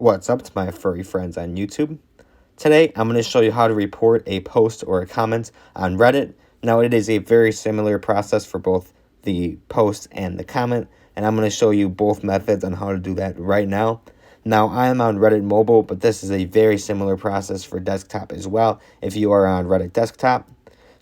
What's up to my furry friends on YouTube? Today I'm going to show you how to report a post or a comment on Reddit. Now it is a very similar process for both the post and the comment, and I'm going to show you both methods on how to do that right now. Now I am on Reddit mobile, but this is a very similar process for desktop as well if you are on Reddit desktop.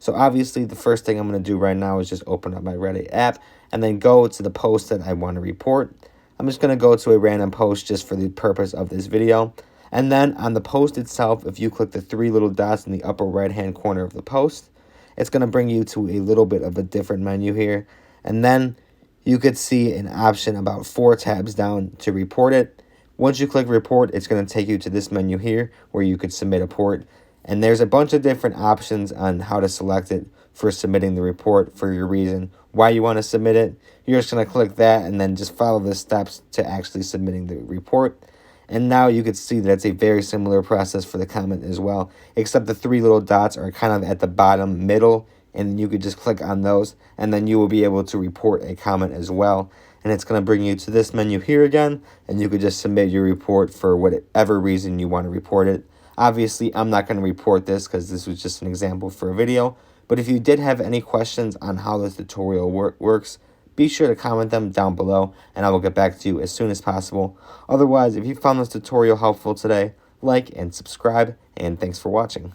So obviously the first thing I'm going to do right now is just open up my Reddit app and then go to the post that I want to report. I'm just going to go to a random post just for the purpose of this video. And then on the post itself, if you click the three little dots in the upper right hand corner of the post, it's going to bring you to a little bit of a different menu here. And then you could see an option about 4 tabs down to report it. Once you click report, it's going to take you to this menu here where you could submit a report. And there's a bunch of different options on how to select it for submitting the report for your reason why you want to submit it. You're just going to click that and then just follow the steps to actually submitting the report. And now you can see that it's a very similar process for the comment as well, except the 3 little dots are kind of at the bottom middle, and you could just click on those and then you will be able to report a comment as well. And it's going to bring you to this menu here again, and you could just submit your report for whatever reason you want to report it. Obviously, I'm not going to report this because this was just an example for a video. But if you did have any questions on how this tutorial works, be sure to comment them down below and I will get back to you as soon as possible. Otherwise, if you found this tutorial helpful today, like and subscribe, and thanks for watching.